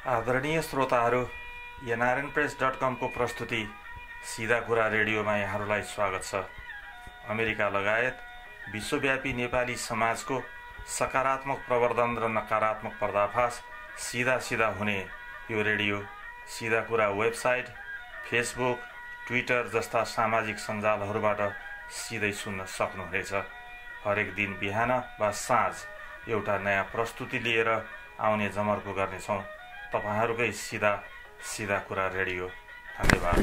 आदरणीय श्रोताहरू, NRNpress.com को प्रस्तुति सीधा कुरा रेडियोमा यहाँहरूलाई स्वागत छ। अमेरिका लगायत विश्वव्यापी नेपाली समाजको सकारात्मक प्रवर्धन र नकारात्मक पर्दाफास सीधा हुने यो रेडियो सीधा कुरा वेबसाइट, फेसबुक, ट्विटर जस्ता सामाजिक सञ्जालहरूबाट सिधै सुन्न सक्नुहुनेछ। हरेक दिन बिहान वा साँझ एउटा नयाँ प्रस्तुति लिएर आउने जमर्को गर्नेछौँ। तपाईहरुकै सीधा कुरा रेडियो। धन्यवाद।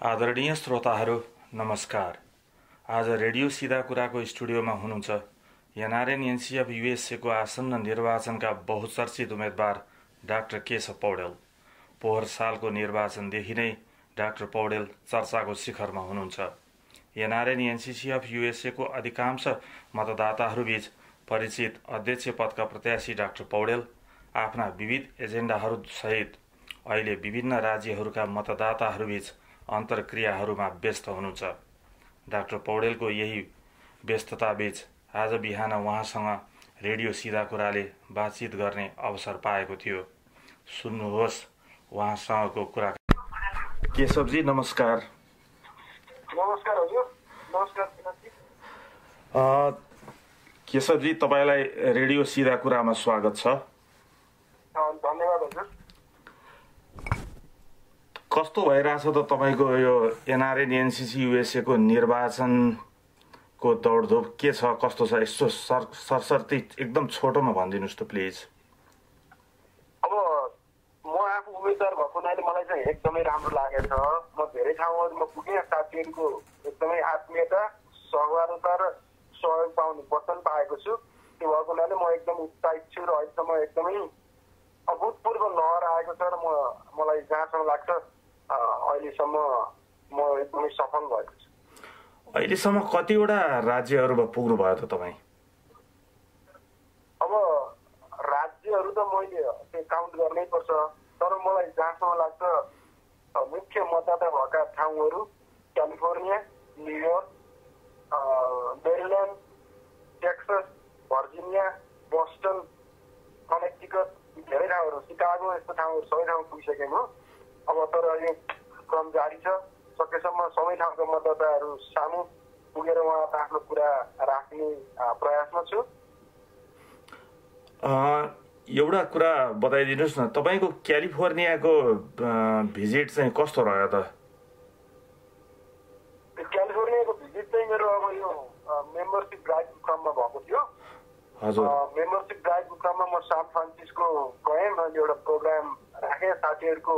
आदरणीय श्रोताहरू, नमस्कार। आज रेडियो सीधा कुराको स्टुडियोमा हुनुहुन्छ NRN NCF USA को आसन्न निर्वाचनका बहुचर्चित उम्मेदवार डाक्टर केशव पौडेल। पोहोर सालको निर्वाचनदेखि नै डाक्टर पौडेल चर्चाको शिखरमा हुनुहुन्छ। NRN NCF USA को अधिकांश मतदाताहरूबीच परिचित अध्यक्ष पदका प्रत्याशी डाक्टर पौडेल आफ्ना विविध एजेन्डाहरू सहित अहिले विभिन्न राज्यहरूका मतदाताहरूबीच अन्तर्क्रियाहरूमा व्यस्त हुनुहुन्छ। डाक्टर पौडेलको यही व्यस्तताबीच आज बिहान उहाँसँग रेडियो सीधा कुराले बातचित गर्ने अवसर पाएको थियो। सुन्नुहोस् उहाँसँगको कुरा। केशवजी नमस्कार। नमस्कार हजुर। नमस्कार। केशवजी, तपाईलाई रेडियो सीधा कुरामा स्वागत छ। धन्यवाद हजुर। कस्तो भइरहेछ त तपाईको यो NRN NCC USA को निर्वाचनको दौडधुप के छ, कस्तो छ? यसो सरसर्ती एकदम छोटोमा भनिदिनुस् त प्लिज। अब म आफू उम्मेदवार भएको हुनाले मलाई चाहिँ एकदमै राम्रो लागेको छ। म धेरै ठाउँहरूमा पुगेँ, साथीहरूको एकदमै आत्मीयता, सहभागिता र सहयोग पाउने वचन पाएको छु। त्यो भएको हुनाले म एकदम उत्साहित छु र अहिलेसम्म एकदमै अभूतपूर्व लहर आएको छ र मलाई जहाँसम्म लाग्छ अहिलेसम्म म एकदमै सफल भएको छु। अहिलेसम्म कतिवटा राज्यहरूमा पुग्नुभयो त तपाईँ? अब राज्यहरू त मैले त्यो काउन्ट गर्नै पर्छ, तर मलाई जहाँसम्म लाग्छ मुख्य मतदाता भएका ठाउँहरू California, New York, Maryland, Texas, Virginia, Boston, Connecticut, धेरै ठाउँहरू, सिकागो, यस्तो ठाउँहरू सबै ठाउँ पुगिसकेँ म। अब तर यो क्रम जारी छ। सकेसम्म सबै ठाउँका मतदाताहरू सामु पुगेर उहाँलाई आफ्नो कुरा राख्ने प्रयासमा छु। एउटा कुरा बताइदिनुहोस् न, तपाईँको क्यालिफोर्नियाको भिजिट चाहिँ कस्तो रह्यो त? क्यालिफोर्नियाको भिजिट चाहिँ मेरो अब यो मेम्बरसिप ड्राइभको क्रममा भएको थियो। हजुर। मेम्बरसिप ड्राइभको क्रममा म सान फ्रान्सिस्को गएँ। मैले एउटा प्रोग्राम राखेँ। साथीहरूको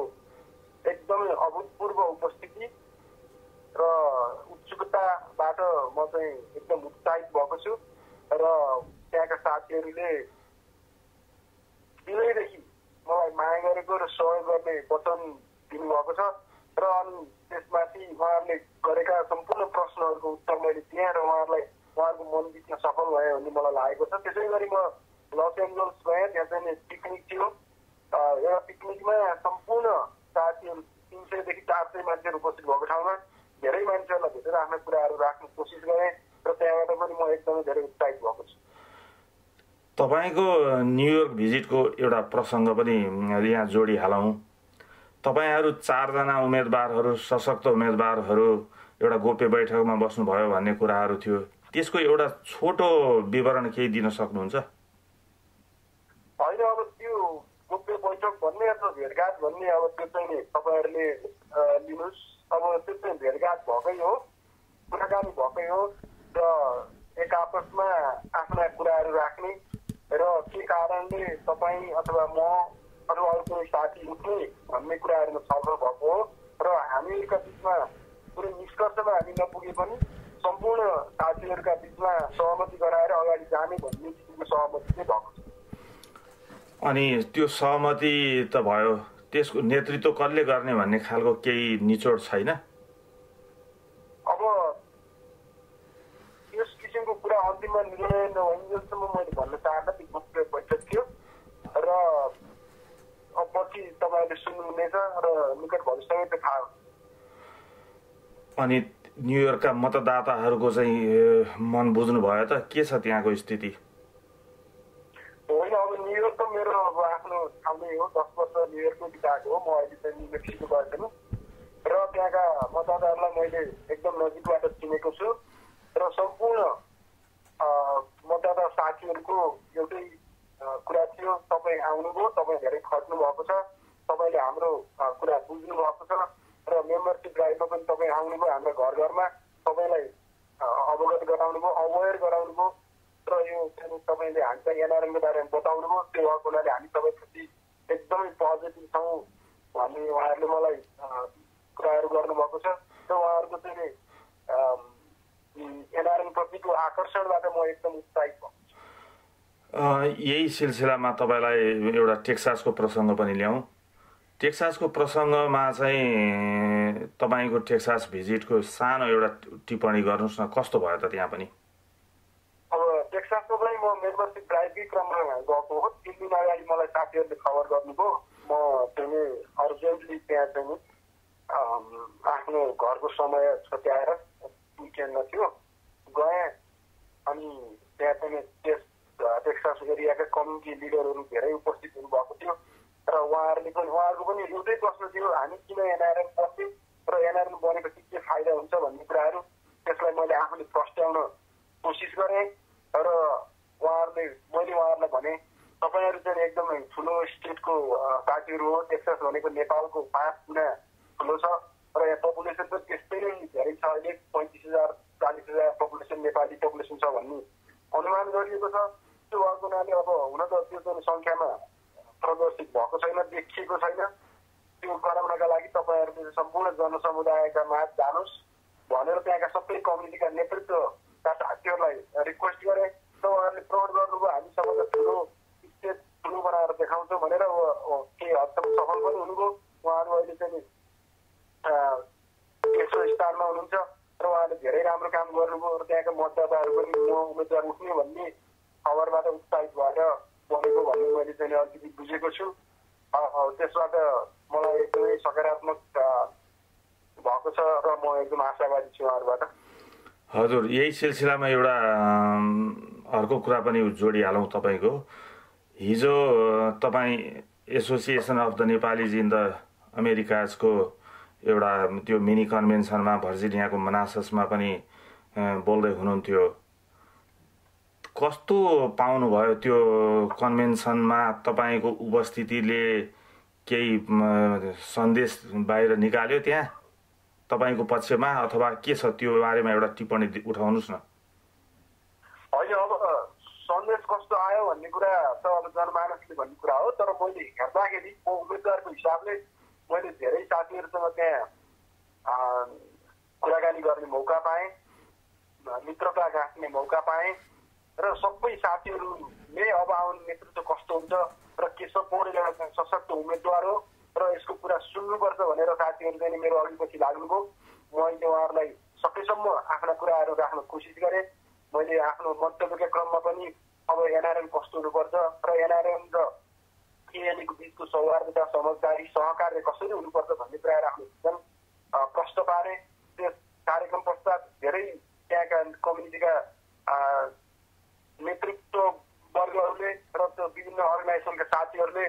एकदमै अभूतपूर्व उपस्थिति र उत्सुकताबाट म चाहिँ एकदम उत्साहित भएको छु र त्यहाँका साथीहरूले दिनैदेखि मलाई माया गरेको र सहयोग गर्ने वचन दिनुभएको छ र अनि त्यसमाथि उहाँहरूले गरेका सम्पूर्ण प्रश्नहरूको उत्तर मैले दिएँ र उहाँहरूको मन जित्न सफल भएँ भन्ने मलाई लागेको छ। त्यसै गरी म लस एन्जल्स गएँ। त्यहाँ चाहिँ पिकनिक थियो। एउटा पिकनिकमा सम्पूर्ण साथीहरू 300 देखि 400 मान्छेहरू उपस्थित भएको ठाउँमा धेरै मान्छेहरूलाई भेटेर आफ्ना कुराहरू राख्ने कोसिस गरेँ र त्यहाँबाट पनि म एकदमै धेरै उत्साहित भएको छु। तपाईँको न्युयोर्क भिजिटको एउटा प्रसङ्ग पनि यहाँ जोडिहालौँ। तपाईँहरू 4 जना उम्मेदवारहरू, सशक्त उम्मेदवारहरू एउटा गोप्य बैठकमा बस्नुभयो भन्ने कुराहरू थियो। त्यसको एउटा छोटो विवरण केही दिन सक्नुहुन्छ? होइन, अब त्यो गोप्य बैठक भन्ने अथवा भेटघाट भन्ने अब त्यो चाहिँ तपाईँहरूले लिनुहोस्। अब त्यो चाहिँ भेटघाट भएकै हो, कुराकानी भएकै हो र एक आपसमा आफ्ना कुराहरू राख्ने र के कारणले तपाईँ अथवा म अथवा अरू कुनै साथी उठ्ने भन्ने कुराहरूमा छलफल भएको हो र हामीहरूका बिचमा कुनै निष्कर्षमा हामी नपुगे पनि सम्पूर्ण साथीहरूका बिचमा सहमति गराएर अगाडि जाने भन्ने किसिमको सहमति चाहिँ भएको छ। अनि त्यो सहमति त भयो, त्यसको नेतृत्व कसले गर्ने भन्ने खालको केही निचोड छैन? अब यस किसिमको कुरा अन्तिममा निर्णय नभइन्जेलसम्म मैले भन्न चाहन्न। त्यो गोप्य बैठक थियो र अब पछि तपाईँहरूले सुन्नुहुनेछ र निकट भविष्यमै त्यो थाहा हुन्छ। अनि न्युयोर्कका मतदाताहरूको चाहिँ मन बुझ्नुभयो त? के छ त्यहाँको स्थिति? होइन, अब न्युयोर्क त मेरो अब आफ्नो ठाउँ नै हो। 10 वर्ष न्युयोर्कमा बिताएको हो। म अहिले चाहिँ न्यू मेक्सिको गएको छु र त्यहाँका मतदाताहरूलाई मैले एकदम नजिकबाट चिनेको छु र सम्पूर्ण मतदाता साथीहरूको एउटै कुरा थियो, तपाईँ आउनुभयो, तपाईँ धेरै खट्नु भएको छ, तपाईँले हाम्रो कुरा बुझ्नु भएको छ र मेम्बरसिप ड्राइभमा पनि तपाईँ आउनुभयो, हाम्रो घर घरमा तपाईँलाई अवगत गराउनुभयो, अवेर गराउनुभयो र यो चाहिँ तपाईँले हामीलाई एनआरएमको बारेमा बताउनुभयो। त्यो भएको हुनाले हामी तपाईँप्रति एकदमै पोजिटिभ छौँ भन्ने उहाँहरूले मलाई कुराहरू गर्नुभएको छ र उहाँहरूको चाहिँ एनआरएम प्रतिको आकर्षणबाट म एकदम उत्साहित भएको छु। यही सिलसिलामा तपाईँलाई एउटा टेक्सासको प्रसङ्ग पनि ल्याउँ। टेक्सासको प्रसङ्गमा चाहिँ तपाईँको टेक्सास भिजिटको सानो एउटा टिप्पणी गर्नुहोस् न, कस्तो भयो त त्यहाँ पनि? अब टेक्सासको पनि म मेम्बरसिप ड्राइभकै क्रममा गएको हो। 3 दिन अगाडि मलाई साथीहरूले खबर गर्नुभयो। म चाहिँ अर्जेन्टली त्यहाँ चाहिँ आफ्नो घरको समय छुट्याएर विकेन्डमा थियो गएँ। अनि त्यहाँ चाहिँ टेक्सास एरियाका कम्युनिटी लिडरहरू धेरै उपस्थित हुनुभएको थियो र उहाँहरूको पनि एउटै प्रश्न थियो, हामी किन एनआरएम बन्ने र एनआरएम बनेपछि के फाइदा हुन्छ भन्ने कुराहरू। त्यसलाई मैले आफूले प्रस्ट्याउन कोसिस गरेँ र मैले उहाँहरूलाई भने तपाईँहरू चाहिँ एकदमै ठुलो स्टेटको पार्टीहरू हो। टेक्सास भनेको नेपालको 5 गुणा ठुलो छ र यहाँ पपुलेसन पनि त्यस्तै नै धेरै छ। अहिले 35,000 40,000 पपुलेसन नेपाली पपुलेसन छ भन्ने अनुमान गरिएको छ। त्यो भएको हुनाले अब हुन त त्यो चाहिँ सङ्ख्यामा प्रदर्शित भएको छैन, देखिएको छैन। त्यो गराउनका लागि तपाईँहरूले सम्पूर्ण जनसमुदायका माझ जानुहोस् भनेर त्यहाँका सबै कम्युनिटीका नेतृत्वका साथीहरूलाई रिक्वेस्ट गरेँ र उहाँहरूले प्रमोट गर्नुभयो। हामी सबैलाई ठुलो स्टेट ठुलो बनाएर देखाउँछौँ भनेर केही हदसम्म सफल पनि हुनुभयो। उहाँहरू अहिले चाहिँ तेस्रो स्थानमा हुनुहुन्छ र उहाँले धेरै राम्रो काम गर्नुभयो र त्यहाँका मतदाताहरू पनि म उम्मेदवार उठ्ने भन्ने खबरबाट उत्साहित भएर बनेको भन्ने मैले चाहिँ अलिकति बुझेको छु। त्यसबाट मलाई एकदमै सकारात्मक भएको छ र म एकदम आशावादी छु उहाँहरूबाट। हजुर, यही सिलसिलामा एउटा अर्को कुरा पनि जोडिहालौँ तपाईँको। हिजो तपाईँ association of the Nepalese in the अमेरिकाजको एउटा त्यो मिनी कन्भेन्सनमा भर्जिनियाको मनाससमा पनि बोल्दै हुनुहुन्थ्यो। कस्तो पाउनुभयो त्यो कन्भेन्सनमा? तपाईँको उपस्थितिले केही सन्देश बाहिर निकाल्यो त्यहाँ तपाईँको पक्षमा, अथवा के छ त्यो बारेमा एउटा टिप्पणी उठाउनुहोस् न। होइन, अब सन्देश कस्तो आयो भन्ने कुरा त अब जनमानसले भन्ने कुरा हो। तर मैले हेर्दाखेरि म उम्मेदवारको हिसाबले मैले धेरै साथीहरूसँग त्यहाँ कुराकानी गर्ने मौका पाएँ, मित्रता गाँच्ने मौका पाएँ र सबै साथीहरूले अब आउने नेतृत्व कस्तो हुन्छ र केशव पौडेल एउटा सशक्त उम्मेदवार हो र यसको कुरा सुन्नुपर्छ भनेर साथीहरू चाहिँ मेरो अघिपछि लाग्नुभयो। मैले उहाँहरूलाई सकेसम्म आफ्ना कुराहरू राख्न कोसिस गरेँ। मैले आफ्नो मन्तव्यका क्रममा पनि अब एनआरएम कस्तो हुनुपर्छ र एनआरएम र एएनएको बिचको सौहार्दता, समझदारी, सहकार्य कसरी हुनुपर्छ भन्ने कुराहरू आफ्नो एकदम प्रश्न पारेँ। त्यस कार्यक्रम पश्चात धेरै त्यहाँका कम्युनिटीका नेतृत्व वर्गहरूले र त्यो विभिन्न अर्गनाइजेसनका साथीहरूले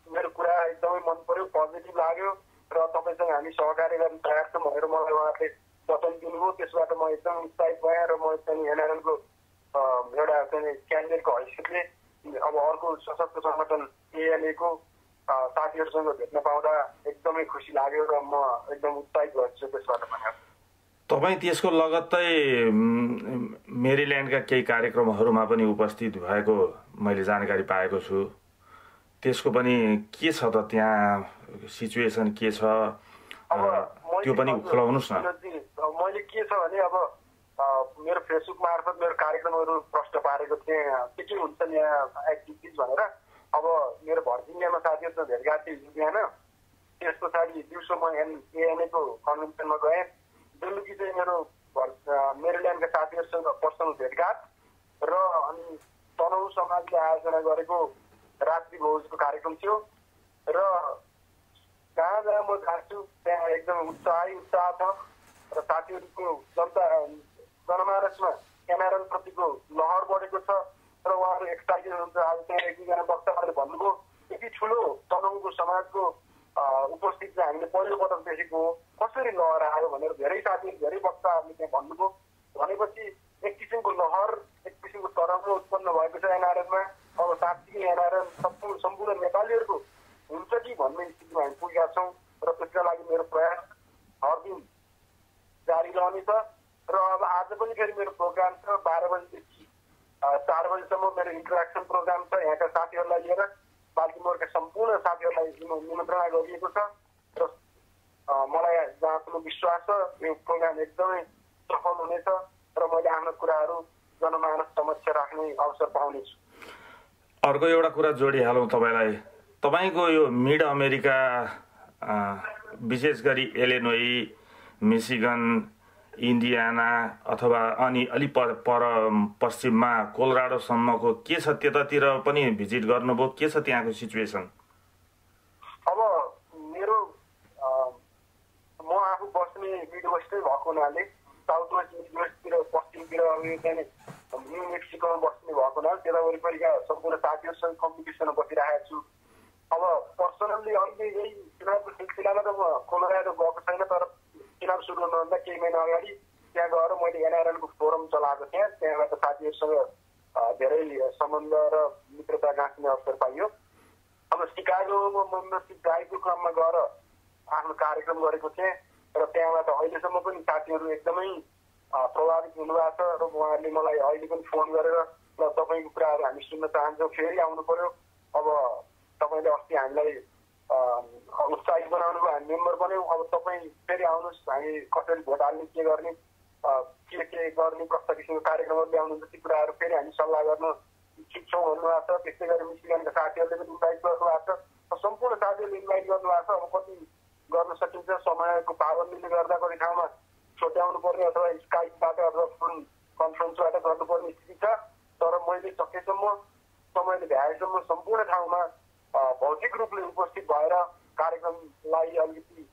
मेरो कुरा एकदमै मन पर्यो, पोजिटिभ लाग्यो र तपाईँसँग हामी सहकार्य गर्न तयार छौँ भनेर मलाई उहाँहरूले वचन दिनुभयो। त्यसबाट म एकदम उत्साहित भएँ र म चाहिँ एनआरएलको एउटा चाहिँ क्यान्डिडेटको हैसियतले अब अर्को सशक्त सङ्गठन एएनएको साथीहरूसँग भेट्न पाउँदा एकदमै खुसी लाग्यो र म एकदम उत्साहित भएको छु त्यसबाट पनि। तपाईँ त्यसको लगत्तै मेरील्यान्डका केही कार्यक्रमहरूमा पनि उपस्थित भएको मैले जानकारी पाएको छु। त्यसको पनि के छ त त्यहाँ सिचुएसन के छ त्यो पनि खुलाउनुहोस् न। मैले के छ भने अब मेरो फेसबुक मार्फत मेरो कार्यक्रमहरू प्रश्न पारेको थिएँ के हुन्छन् यहाँ एक्टिभिटिज भनेर। अब मेरो भर्जिनियामा साथीहरूसँग भेटघाट थियो बिहान। त्यस पछाडि दिउँसो म एएनएको कन्भेन्सनमा गएँ। बेलुकी चाहिँ मेरो मेरील्यान्डका साथीहरूसँग पर्सनल भेटघाट र अनि तनहु समाजले आयोजना गरेको रात्रि भोजको कार्यक्रम थियो र जहाँ जहाँ म जान्छु त्यहाँ एकदम उत्साह छ र साथीहरूको जनमानसमा एनआरएम प्रतिको लहर बढेको छ र उहाँहरू एक्साइटेड हुन्छ। अब त्यहाँ एक दुईजना वक्ताहरूले भन्नुभयो यति ठुलो तनहुँको समाजको उपस्थिति चाहिँ हामीले पहिलोपटक देखेको हो। कसरी लहर आयो भनेर धेरै साथीहरू धेरै वक्ताहरूले त्यहाँ भन्नुभयो। भनेपछि एक किसिमको लहर एक किसिमको तरङ्ग उत्पन्न भएको छ एनआरएनमा। अब साँच्चै एनआरएन सम्पूर्ण नेपालीहरूको हुन्छ कि भन्ने स्थितिमा हामी पुगेका छौँ र त्यसका लागि मेरो प्रयास हर दिन जारी रहनेछ। र अब आज पनि फेरि मेरो प्रोग्राम छ 12 बजीदेखि 4 बजीसम्म मेरो इन्टरेक्सन प्रोग्राम छ। यहाँका साथीहरूलाई लिएर बाल्टिमोरका सम्पूर्ण साथीहरूलाई निमन्त्रणा गरिएको छ र मलाई जहाँसम्म विश्वास छ यो प्रोग्राम एकदमै सफल हुनेछ र मैले आफ्ना कुराहरू जनमानस समक्ष राख्ने अवसर पाउनेछु। अर्को एउटा कुरा जोडिहालौँ तपाईँलाई। तपाईँको यो मिड अमेरिका विशेष गरी इलिनोई, मिशिगन, इन्डियाना अथवा अनि अलिक पर पश्चिममा कोलोराडोसम्मको के छ, त्यतातिर पनि भिजिट गर्नुभयो? के छ त्यहाँको सिचुएसन? अब मेरो म आफू बस्ने मिडवेस्टै भएको हुनाले साउथ वेस्ट मिडवेस्टतिर पश्चिमतिर न्यू मेक्सिकोमा बस्ने भएको हुनाले त्यता वरिपरिका सम्पूर्ण साथीहरूसँग कम्युनिकेसनमा बसिरहेको छु। अब पर्सनल्ली अहिले यही चुनावको सिलसिलामा त म कोलोराडो गएको छैन, तर चुनाव सुरु हुनुभन्दा केही महिना अगाडि त्यहाँ गएर मैले एनआरएनको फोरम चलाएको थिएँ। त्यहाँबाट साथीहरूसँग धेरै सम्बन्ध र मित्रता गाँच्ने अवसर पाइयो। अब सिकागोमा मेम्बरसिप ड्राइभको क्रममा गएर आफ्नो कार्यक्रम गरेको थिएँ र त्यहाँबाट अहिलेसम्म पनि साथीहरू एकदमै प्रभावित हुनुभएको छ र उहाँहरूले मलाई अहिले पनि फोन गरेर ल तपाईँको कुराहरू हामी सुन्न चाहन्छौँ, फेरि आउनु पर्यो। अब तपाईँले अस्ति हामीलाई उत्साहित बनाउनु भयो, हामी मेम्बर बन्यौँ, अब तपाईँ फेरि आउनुहोस्, हामी कसरी भोट हाल्ने, के गर्ने, के गर्ने, कस्ता किसिमको कार्यक्रमहरू ल्याउनुहुन्छ ती कुराहरू फेरि हामी सल्लाह गर्न इच्छुक छौँ भन्नुभएको छ। त्यस्तै गरी मिशिगनका साथीहरूले पनि इन्भाइट गर्नुभएको छ। सम्पूर्ण साथीहरूले इन्भाइट गर्नुभएको छ। अब कति गर्न सकिन्छ समयको पाबन्दीले गर्दा कति ठाउँमा छुट्याउनु पर्ने अथवा स्काइपबाट अथवा फोन कन्फरेन्सबाट गर्नुपर्ने स्थिति छ। तर मैले सकेसम्म समयले भ्याएसम्म सम्पूर्ण ठाउँमा भौतिक रूपले उपस्थित भएर कार्यक्रमलाई अलिकति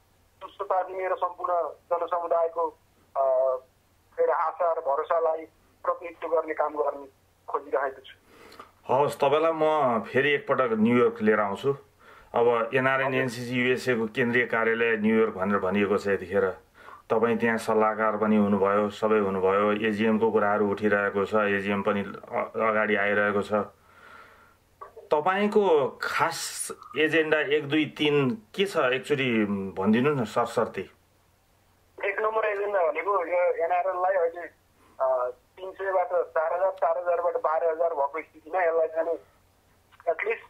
सुस्तता दिने र सम्पूर्ण जनसमुदायको आशा र भरोसालाई प्रतिनिधित्व गर्ने काम गर्ने खोजिरहेको छु। हवस्, तपाईँलाई म फेरि एकपटक न्युयोर्क लिएर आउँछु। अब एनआरएन एनसिसी युएसएको केन्द्रीय कार्यालय न्युयोर्क भनेर भनिएको छ। यतिखेर तपाईँ त्यहाँ सल्लाहकार पनि हुनुभयो, सबै हुनुभयो, एजिएमको कुराहरू उठिरहेको छ, एजिएम पनि अगाडि आइरहेको छ। तपाईँको खास एजेन्डा 1, 2, 3 के छ एकचोटि भनिदिनु न सरसर्ती। एक नम्बर एजेन्डा भनेको यो एनआरएनलाई अहिले 300बाट 4000, 4000बाट 12000 भएको स्थितिमा यसलाई चाहिँ एटलिस्ट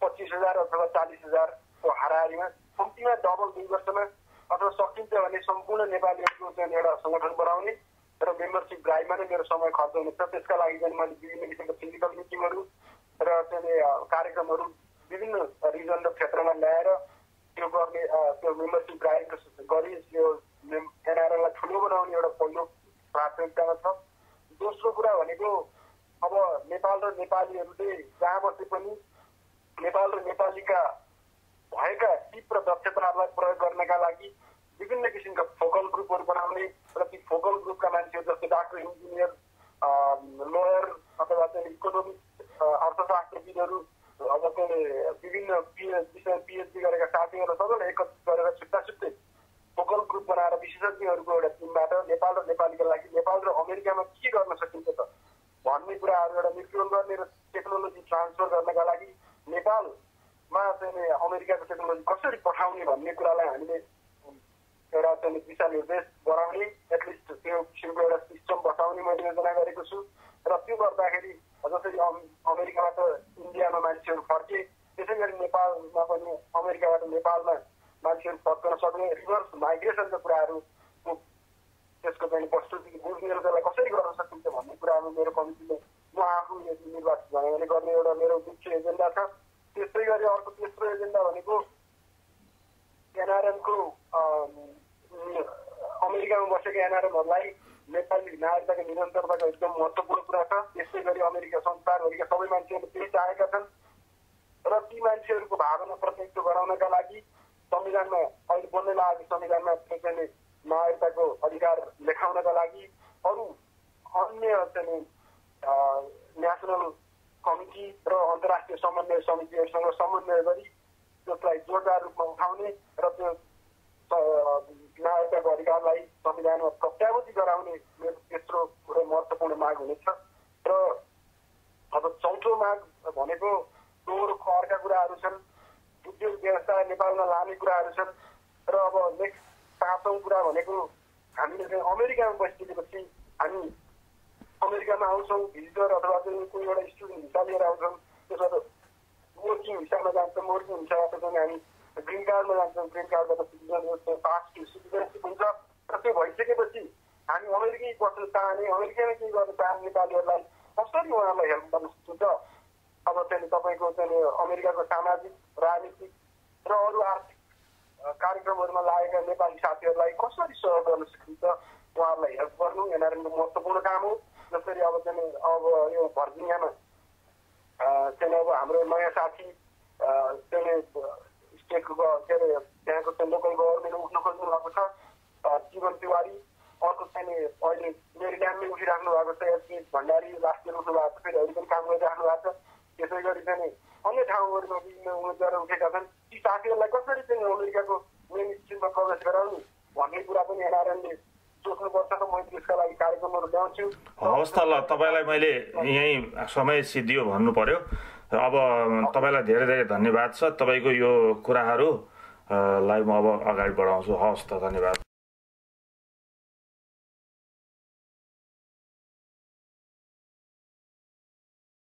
25000 अथवा 40000 को हाराहारीमा कम्तीमा डबल 2 वर्षमा अथवा सकिन्छ भने सम्पूर्ण नेपालीहरूको चाहिँ एउटा सङ्गठन बनाउने र मेम्बरसिप ड्राइभमा नै मेरो समय खर्च हुनेछ। त्यसका लागि चाहिँ मैले विभिन्न किसिमको फिजिकल मिटिङहरू र चाहिँ कार्यक्रमहरू विभिन्न रिजन र क्षेत्रमा ल्याएर त्यो गर्ने त्यो मेम्बरसिप ड्राइभ गरी यो एनआरएनलाई ठुलो बनाउने एउटा पहिलो प्राथमिकतामा छ। दोस्रो कुरा भनेको अब नेपाल र नेपालीहरूले जहाँ बसे पनि नेपाल र नेपालीका भएका तीव्र दक्षताहरूलाई प्रयोग गर्नका लागि विभिन्न किसिमका फोकल ग्रुपहरू बनाउने र ती फोकल ग्रुपका मान्छेहरू जस्तै डाक्टर, इन्जिनियर, लयर अथवा चाहिँ इकोनोमिक अर्थशास्त्रविदहरू, अब चाहिँ विभिन्न पिएचडी गरेका साथीहरू सबैलाई एकत्रित गरेर छुट्टा छुट्टै फोकल ग्रुप बनाएर विशेषज्ञहरूको एउटा टिमबाट नेपाल र नेपालीका लागि नेपाल र अमेरिकामा के गर्न सकिन्छ त भन्ने कुराहरू एउटा निर्क्युल गर्ने र टेक्नोलोजी ट्रान्सफर गर्नका लागि नेपालमा चाहिँ अमेरिकाको टेक्नोलोजी कसरी पठाउने भन्ने कुरालाई हामीले एउटा चाहिँ दिशानिर्देश गराउने एटलिस्ट त्यो किसिमको एउटा सिस्टम बसाउने मैले योजना गरेको छु। र त्यो गर्दाखेरि जसरी अमेरिकाबाट इन्डियामा मान्छेहरू फर्के त्यसै गरी नेपालमा पनि अमेरिकाबाट नेपालमा मान्छेहरू फर्कन सक्ने रिभर्स माइग्रेसनका कुराहरू त्यसको चाहिँ प्रस्तुति बुझ्ने र त्यसलाई कसरी गर्न सकिन्छ भन्ने कुराहरू मेरो कमिटीले म आफू यदि निर्वाचित भयो भने गर्ने एउटा मेरो मुख्य एजेन्डा छ। त्यस्तै गरी अर्को तेस्रो एजेन्डा भनेको एनआरएनको अमेरिकामा बसेका एनआरएनहरूलाई नेपाली नागरिकताको निरन्तरताको एकदम महत्त्वपूर्ण कुरा छ। त्यस्तै गरी अमेरिका संसारभरिका सबै मान्छेहरूले त्यही चाहेका छन् र ती मान्छेहरूको भावना प्रतिनिधित्व गराउनका लागि संविधानमा अहिले बन्दै लागेको संविधानमा चाहिँ नागरिकताको अधिकार लेखाउनका लागि अरू अन्य चाहिँ नेसनल कमिटी र अन्तर्राष्ट्रिय समन्वय समितिहरूसँग समन्वय गरी त्यसलाई जोरदार रूपमा उठाउने र त्यो नागरिकताको अधिकारलाई संविधानमा प्रत्याभूति गराउने मेरो तेस्रो र महत्त्वपूर्ण माग हुनेछ। र अब चौथो माग भनेको दोहोरो करका कुराहरू छन्, उद्योग व्यवस्था नेपालमा लाने कुराहरू छन्। र अब नेक्स्ट पाँचौँ कुरा भनेको हामीले चाहिँ अमेरिकामा बसिसकेपछि हामी अमेरिकामा आउँछौँ भिजिटर अथवा चाहिँ कोही एउटा स्टुडेन्ट भिसा लिएर आउँछौँ, त्यसबाट वर्किङ भिसामा जान्छौँ, वर्किङ भिसाबाट चाहिँ हामी ग्रिन कार्डमा जान्छौँ, ग्रिन कार्डबाट सिटिजन पास टु सिटिजनसिप हुन्छ। र त्यो भइसकेपछि हामी अमेरिकै बस्न चाहने, अमेरिकामै केही गर्न चाहने नेपालीहरूलाई कसरी उहाँहरूलाई हेल्प गर्न सकिन्छ। अब चाहिँ तपाईँको चाहिँ अमेरिकाको सामाजिक, राजनीतिक र अरू आर्थिक कार्यक्रमहरूमा लागेका नेपाली साथीहरूलाई कसरी सहयोग गर्न सकिन्छ, उहाँहरूलाई हेल्प गर्नु एनआरएनको महत्त्वपूर्ण काम हो। जसरी अब चाहिँ अब यो भर्जिनियामा चाहिँ अब हाम्रो नयाँ साथी चाहिँ स्टेटको के अरे त्यहाँको चाहिँ लोकल गभर्मेन्ट उठ्न खोज्नु भएको छ, जीवन तिवारी। अर्को चाहिँ अहिले मेरिल्यान्डमै उठिराख्नु भएको छ, एसपी भण्डारी लास्ट इयर उठ्नु भएको छ, फेरि अहिले पनि काम गरिराख्नु भएको छ। त्यसै गरी चाहिँ अन्य ठाउँहरूमा विभिन्न उम्मेदवारहरू उठेका छन्। ती साथीहरूलाई कसरी चाहिँ अमेरिकाको मेन स्ट्रिममा प्रवेश गराउनु भन्ने कुरा पनि एनआरएनले सोच्नुपर्छ। र मैले त्यसका लागि कार्यक्रमहरू ल्याउँछु। हवस् त, ल तपाईँलाई मैले यहीँ समय सिद्धियो भन्नु पर्यो। अब तपाईँलाई धेरै धेरै धन्यवाद छ। तपाईँको यो कुराहरूलाई म अब अगाडि बढाउँछु। हवस् त, धन्यवाद।